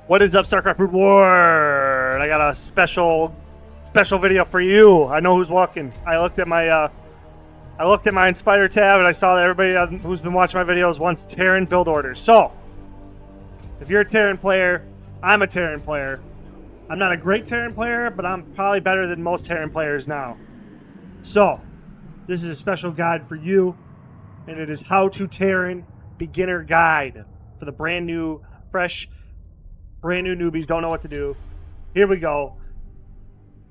What is up, Starcraft Broodwar? I got a special video for you. I know who's walking. I looked at my Inspire tab and I saw that everybody who's been watching my videos wants Terran build orders. So, if you're a Terran player, I'm a Terran player. I'm not a great Terran player, but I'm probably better than most Terran players now. So, this is a special guide for you, and it is How to Terran Beginner Guide for the brand new newbies don't know what to do. Here we go.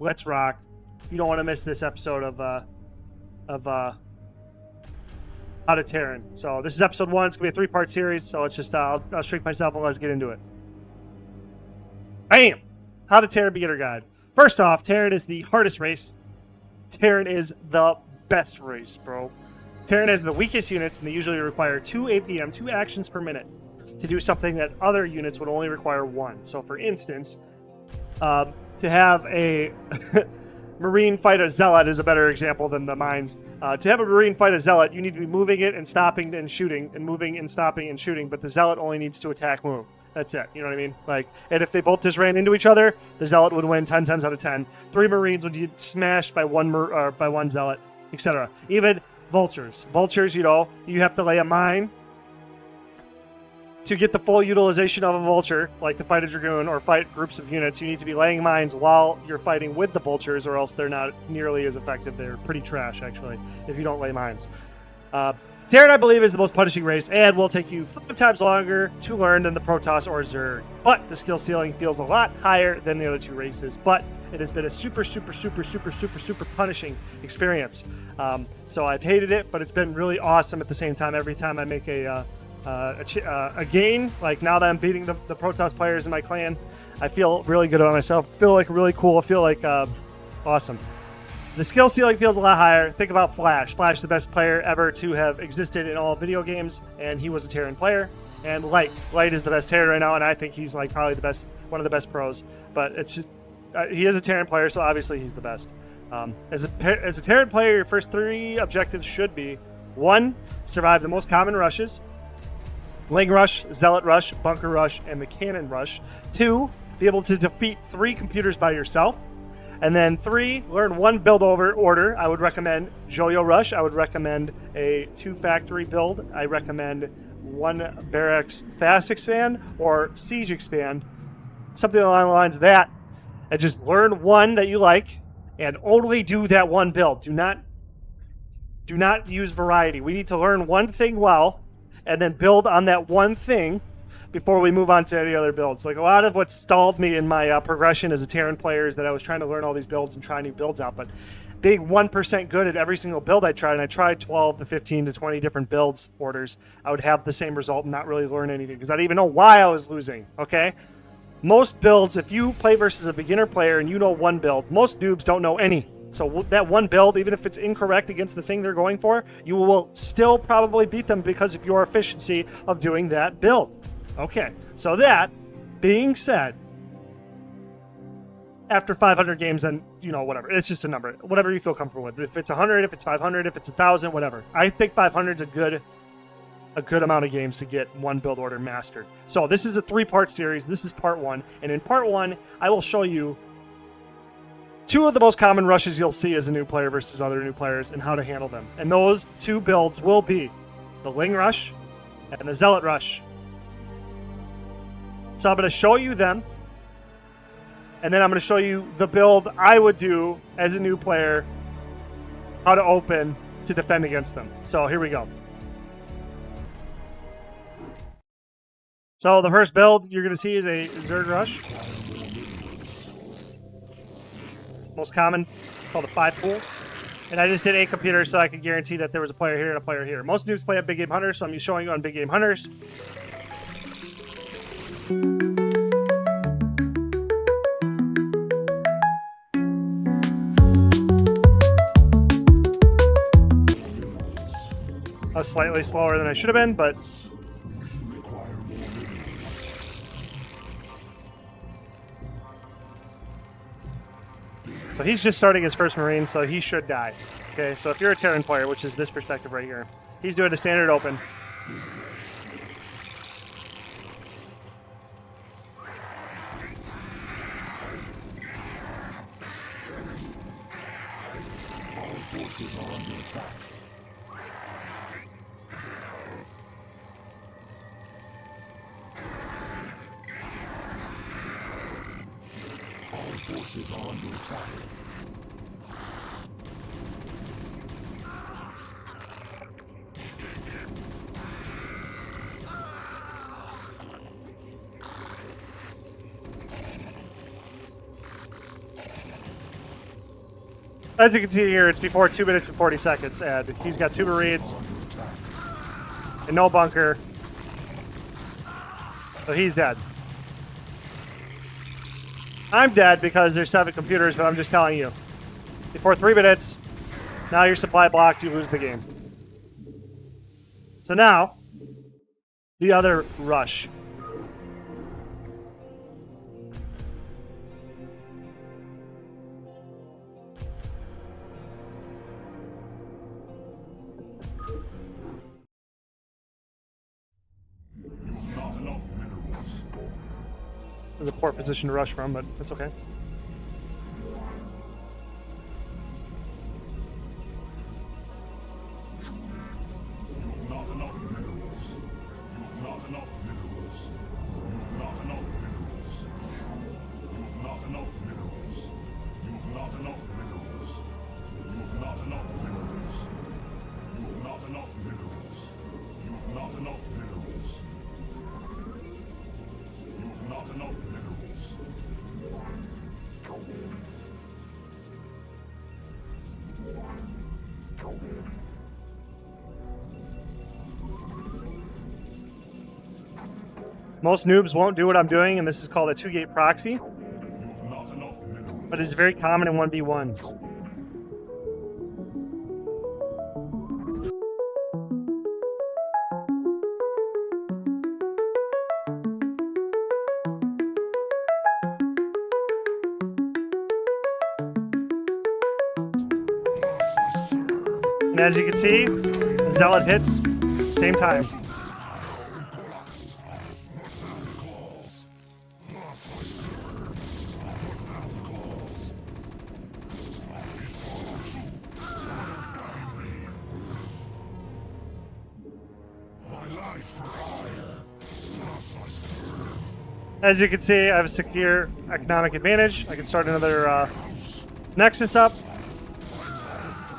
Let's rock. You don't want to miss this episode of How to Terran. So this is episode 1. It's gonna be a 3-part series. So let's just I'll shrink myself and let's get into it. Bam! How to Terran Beginner Guide. First off, Terran is the hardest race. Terran is the best race, bro. Terran has the weakest units, and they usually require 2 APM, 2 actions per minute, to do something that other units would only require 1. So, for instance, to have a Marine fight a Zealot is a better example than the mines. To have a Marine fight a Zealot, you need to be moving it and stopping and shooting, and moving and stopping and shooting, but the Zealot only needs to attack move. That's it. You know what I mean? Like, and if they both just ran into each other, the Zealot would win 10 times out of 10. 3 Marines would get smashed by one Zealot, etc. Even Vultures. Vultures, you know, you have to lay a mine to get the full utilization of a Vulture, like to fight a Dragoon or fight groups of units. You need to be laying mines while you're fighting with the Vultures, or else they're not nearly as effective. They're pretty trash, actually, if you don't lay mines. Terran, I believe, is the most punishing race, and will take you 5 times longer to learn than the Protoss or Zerg. But the skill ceiling feels a lot higher than the other 2 races. But it has been a super punishing experience. So I've hated it, but it's been really awesome at the same time. Every time I make a gain, like now that I'm beating the Protoss players in my clan, I feel really good about myself. I feel like really cool. I feel like awesome. The skill ceiling feels a lot higher. Think about Flash. Flash is the best player ever to have existed in all video games, and he was a Terran player. And Light is the best Terran right now, and I think he's like probably one of the best pros. But it's just he is a Terran player, so obviously he's the best. As a Terran player, your first 3 objectives should be: 1, survive the most common rushes. Ling Rush, Zealot Rush, Bunker Rush, and the Cannon Rush. 2, be able to defeat 3 computers by yourself. And then 3, learn 1 build order. I would recommend Joyo Rush. I would recommend a 2 factory build. I recommend 1 barracks fast expand or siege expand. Something along the lines of that. And just learn 1 that you like and only do that 1 build. Do not use variety. We need to learn 1 thing well and then build on that 1 thing before we move on to any other builds. Like, a lot of what stalled me in my progression as a Terran player is that I was trying to learn all these builds and try new builds out, but being 1% good at every single build I tried, and I tried 12 to 15 to 20 different builds orders, I would have the same result and not really learn anything, because I didn't even know why I was losing, okay? Most builds, if you play versus a beginner player and you know 1 build, most noobs don't know any. So that 1 build, even if it's incorrect against the thing they're going for, you will still probably beat them because of your efficiency of doing that build. Okay, so that being said, after 500 games, then, you know, whatever. It's just a number. Whatever you feel comfortable with. If it's 100, if it's 500, if it's 1,000, whatever. I think 500 is a good amount of games to get 1 build order mastered. So this is a 3-part series. This is part 1. And in part 1, I will show you 2 of the most common rushes you'll see as a new player versus other new players and how to handle them. And those 2 builds will be the Ling Rush and the Zealot Rush. So I'm going to show you them, and then I'm going to show you the build I would do as a new player, how to open to defend against them. So here we go. So the first build you're going to see is a Zerg Rush. Most common, called a 5 pool. And I just did 8 computers so I could guarantee that there was a player here and a player here. Most noobs play on Big Game Hunters, so I'm showing you on Big Game Hunters. I was slightly slower than I should have been, but so he's just starting his first Marine, so he should die. Okay, so if you're a Terran player, which is this perspective right here, he's doing a standard open. Forces are under attack. As you can see here, it's before 2 minutes and 40 seconds, and he's got 2 Marines and no bunker. So he's dead. I'm dead because there's 7 computers, but I'm just telling you. Before 3 minutes, now your supply blocked, you lose the game. So now, the other rush. There's a poor position to rush from, but it's okay. Most noobs won't do what I'm doing, and this is called a 2-gate proxy. But it's very common in 1v1s. And as you can see, the Zealot hits, same time. As you can see, I have a secure economic advantage. I can start another Nexus up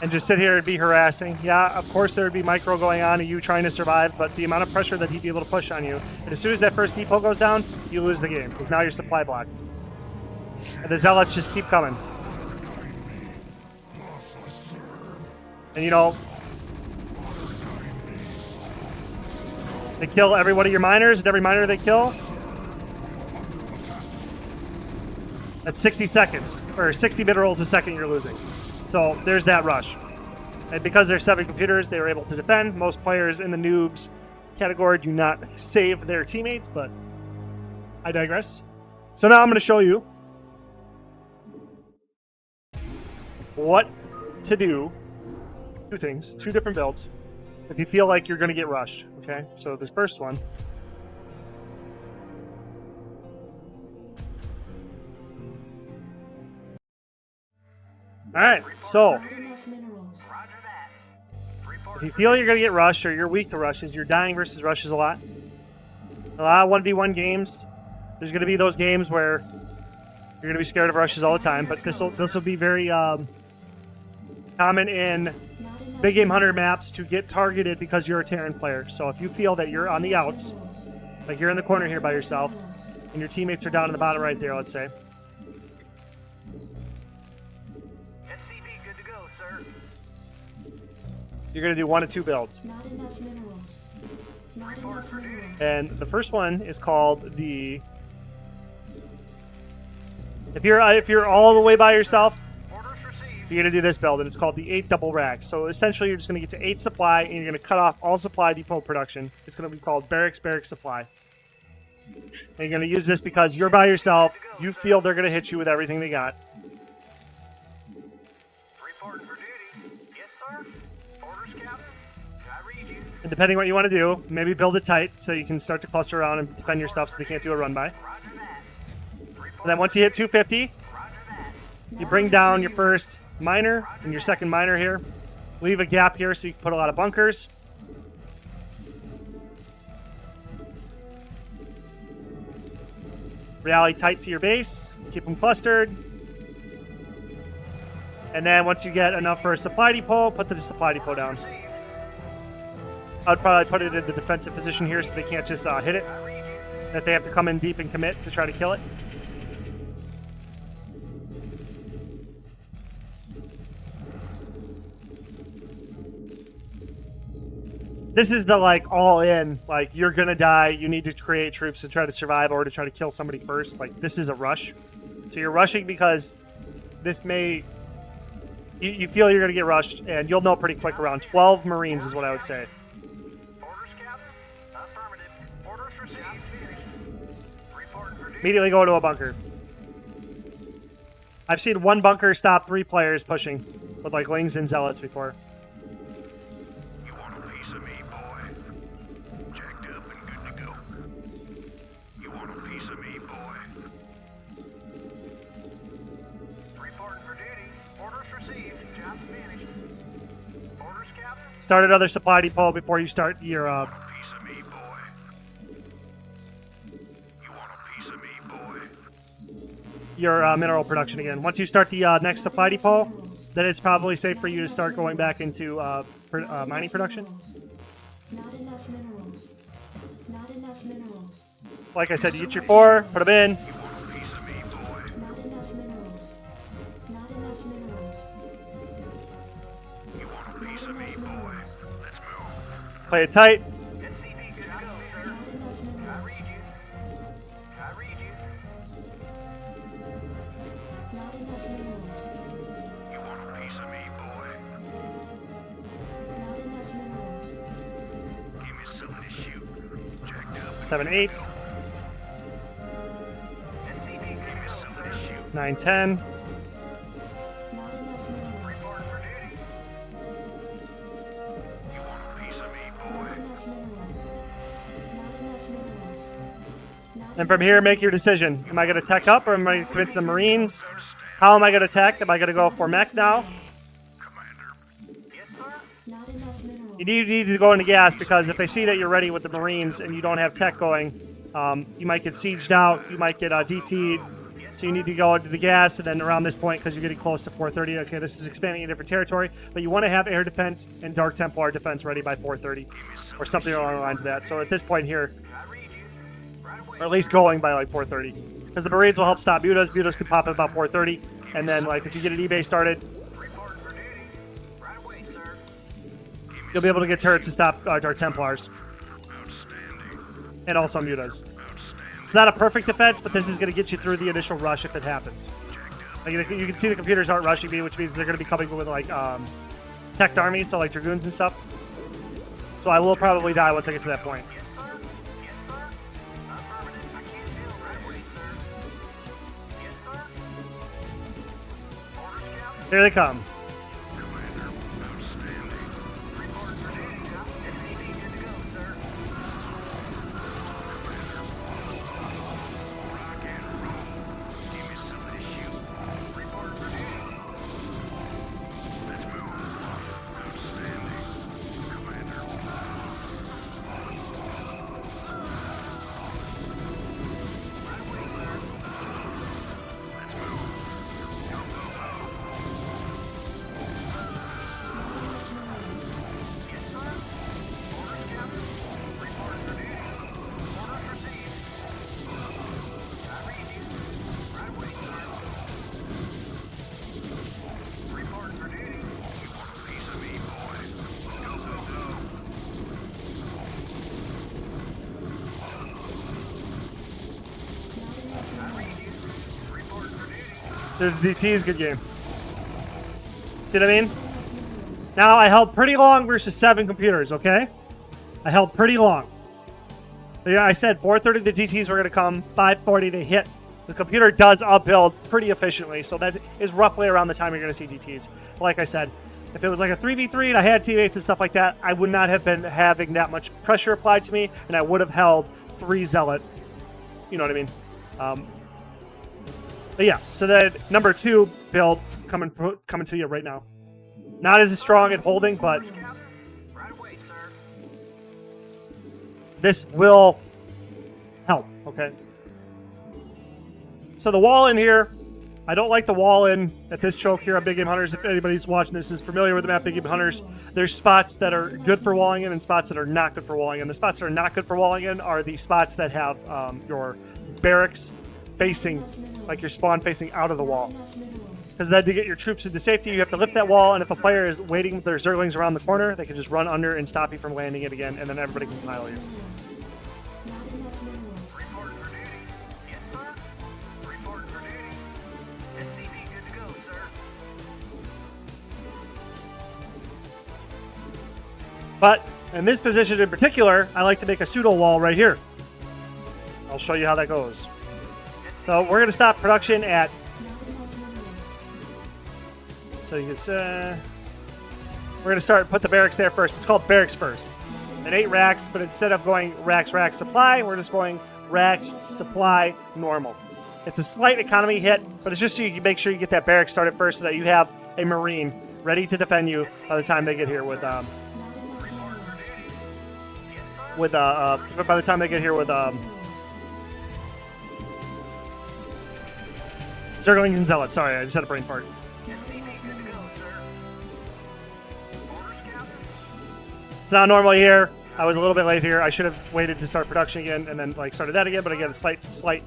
and just sit here and be harassing. Yeah, of course there would be micro going on and you trying to survive, but the amount of pressure that he'd be able to push on you, and as soon as that first depot goes down, you lose the game, because now you're supply blocked. And the Zealots just keep coming. And you know, they kill every one of your miners, and every miner they kill, that's 60 seconds, or 60 minerals a second you're losing. So there's that rush. And because there's 7 computers, they were able to defend. Most players in the noobs category do not save their teammates, but I digress. So now I'm going to show you what to do. 2 things, 2 different builds, if you feel like you're going to get rushed. Okay, so the first one. Alright, so if you feel you're going to get rushed or you're weak to rushes, you're dying versus rushes a lot. A lot of 1v1 games, there's going to be those games where you're going to be scared of rushes all the time, but this will be very common in big game hunter maps to get targeted because you're a Terran player. So if you feel that you're on the outs, like you're in the corner here by yourself, and your teammates are down in the bottom right there, let's say. You're going to do 1 of 2 builds. Not enough minerals. Not enough minerals. And the first one is called the... If you're all the way by yourself, you're going to do this build, and it's called the 8 double rack. So essentially, you're just going to get to 8 supply, and you're going to cut off all supply depot production. It's going to be called barracks supply. And you're going to use this because you're by yourself. You feel they're going to hit you with everything they got. And depending what you want to do, maybe build it tight so you can start to cluster around and defend your stuff so they can't do a run by. And then once you hit 250, you bring down your first miner and your second miner here. Leave a gap here so you can put a lot of bunkers. Rally tight to your base. Keep them clustered. And then once you get enough for a supply depot, put the supply depot down. I'd probably put it in the defensive position here so they can't just hit it. That they have to come in deep and commit to try to kill it. This is the, like, all in, like, you're gonna die, you need to create troops to try to survive or to try to kill somebody first. Like, this is a rush. So you're rushing because this may... You feel you're gonna get rushed, and you'll know pretty quick. Around 12 Marines is what I would say. Immediately go into a bunker. I've seen one bunker stop 3 players pushing with, like, Lings and Zealots before. Start another supply depot before you start your mineral production again. Once you start the next supply depot, then it's probably safe for you to start going back into mining production. Not enough minerals. Not enough minerals. Like I said, you get your 4, put them in. Not enough minerals. Not enough minerals. Not enough minerals. Play it tight. Not enough minerals. Not enough minerals. Not enough minerals. 7, 8. 9, 10. Not enough minerals. Not enough minerals. Not enough minerals. And from here, make your decision. Am I going to tech up or am I going to commit to the Marines? How am I going to tech? Am I going to go for mech now? Not enough minerals. You need to go into gas because if they see that you're ready with the Marines and you don't have tech going, you might get sieged out, you might get DT'd. So you need to go into the gas, and then around this point, because you're getting close to 4:30, okay, this is expanding a different territory, but you want to have air defense and Dark Templar defense ready by 4:30, or something along the lines of that. So at this point here, or at least going by like 4:30, because the Marines will help stop mutas. Mutas can pop at about 4:30, and then like if you get an eBay started, you'll be able to get turrets to stop Dark Templars, and also mutas. It's not a perfect defense, but this is going to get you through the initial rush if it happens. Like, you can see the computers aren't rushing me, which means they're going to be coming with like teched armies, so like dragoons and stuff. So I will probably die once I get to that point. Here they come. This DT's good game. See what I mean? Now, I held pretty long versus 7 computers, okay? I held pretty long. Yeah, I said 4:30 the DTs were going to come, 5:40 they hit. The computer does upbuild pretty efficiently, so that is roughly around the time you're going to see DTs. Like I said, if it was like a 3v3 and I had teammates and stuff like that, I would not have been having that much pressure applied to me, and I would have held 3 Zealot. You know what I mean? But yeah, so that number 2 build coming to you right now. Not as strong at holding, but this will help, okay? So the wall in here, I don't like the wall in at this choke here on Big Game Hunters. If anybody's watching this is familiar with the map Big Game Hunters, there's spots that are good for walling in and spots that are not good for walling in. The spots that are not good for walling in are the spots that have your barracks facing, like your spawn facing out of the wall. Because then to get your troops into safety, you have to lift that wall, and if a player is waiting with their Zerglings around the corner, they can just run under and stop you from landing it again, and then everybody can pile you. But in this position in particular, I like to make a pseudo wall right here. I'll show you how that goes. So we're going to stop production at... So you can we're going to put the barracks there first. It's called barracks first. And 8 racks, but instead of going racks, supply, we're just going racks, supply, normal. It's a slight economy hit, but it's just so you can make sure you get that barracks started first so that you have a Marine ready to defend you by the time they get here with Zerglings and Zealots. Sorry, I just had a brain fart. It's not normally here. I was a little bit late here. I should have waited to start production again and then started that again. But again, slight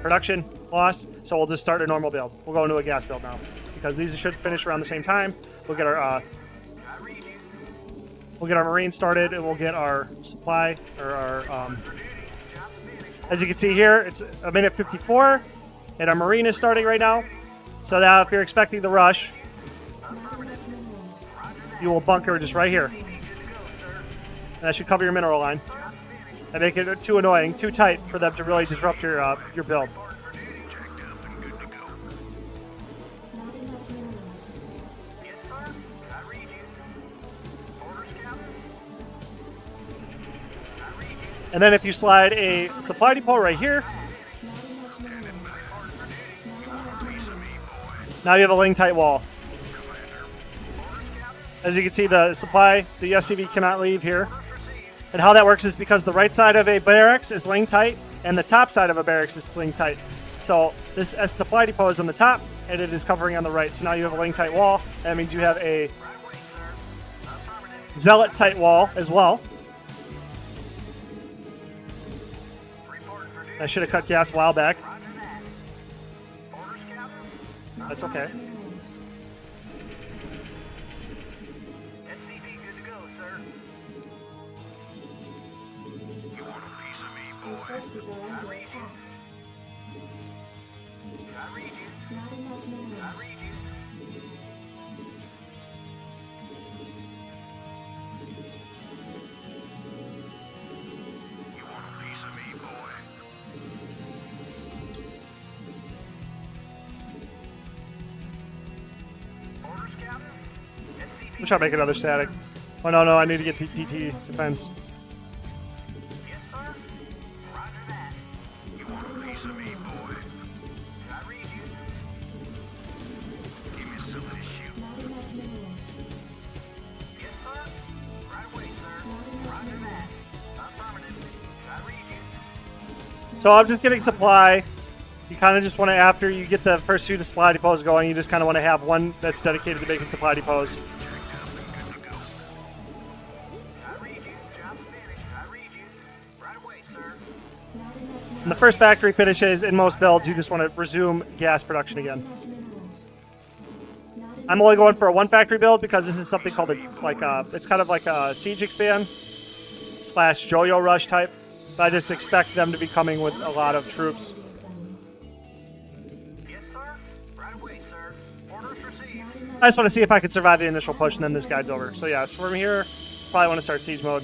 production loss. So we'll just start a normal build. We'll go into a gas build now because these should finish around the same time. We'll get our Marine started and we'll get our supply or our. As you can see here, it's a minute 54, and our Marine is starting right now. So now, if you're expecting the rush, you will bunker just right here. And that should cover your mineral line. And make it too annoying, too tight for them to really disrupt your build. And then if you slide a supply depot right here, now you have a ling tight wall. As you can see, the SCV cannot leave here. And how that works is because the right side of a barracks is ling tight and the top side of a barracks is ling tight. So this supply depot is on the top and it is covering on the right. So now you have a ling tight wall. That means you have a zealot tight wall as well. I should have cut gas a while back. That's okay. Your forces are under attack. Not enough minerals. I'm trying to make another static. Oh, no, I need to get to DT defense. So I'm just getting supply. You kind of just want to, after you get the first 2 supply depots going, you just kind of want to have one that's dedicated to making supply depots. When the first factory finishes in most builds, you just want to resume gas production again. I'm only going for a 1 factory build because this is something called it's kind of like a siege expand / Jojo rush type. But I just expect them to be coming with a lot of troops. I just want to see if I can survive the initial push and then this guide's over. So yeah, from here, probably want to start siege mode.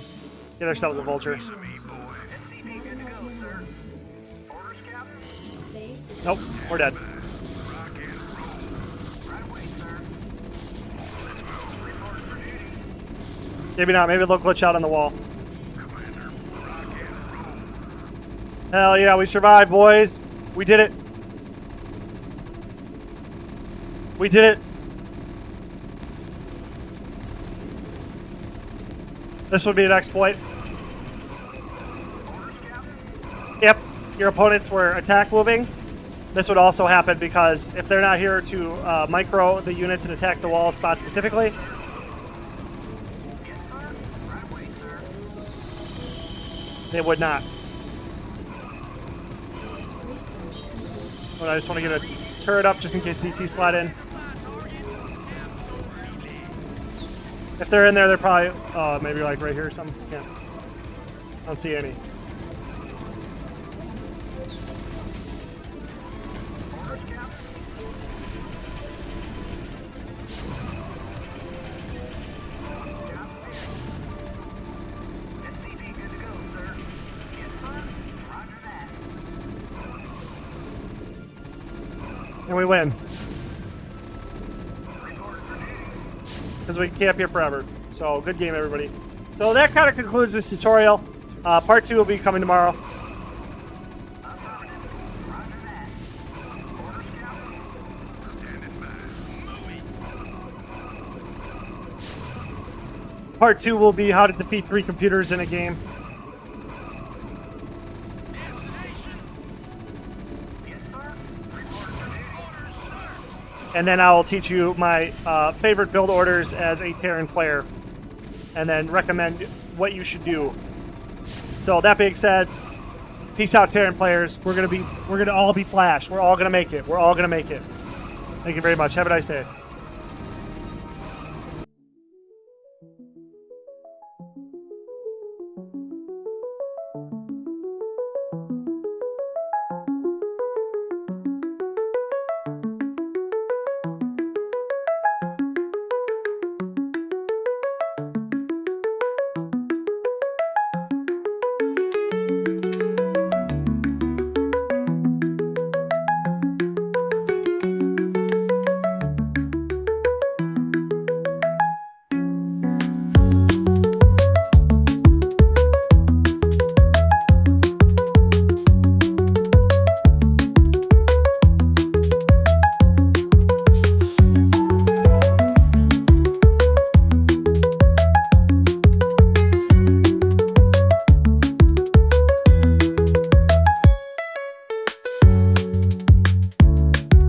Get ourselves a vulture. Nope, we're dead. Maybe not. Maybe they'll glitch out on the wall. Hell yeah, we survived, boys. We did it. We did it. This would be an exploit. If your opponents were attack moving, this would also happen because if they're not here to micro the units and attack the wall spot specifically, they would not. Research. But I just want to get a turret up just in case DT slide in. If they're in there, they're probably maybe like right here or something. Yeah. I don't see any. And we win. Because we can camp here forever. So, good game, everybody. So that kind of concludes this tutorial. Part 2 will be coming tomorrow. Part 2 will be how to defeat 3 computers in a game. And then I will teach you my favorite build orders as a Terran player, and then recommend what you should do. So that being said, peace out, Terran players. We're gonna all be Flash. We're all gonna make it. We're all gonna make it. Thank you very much. Have a nice day.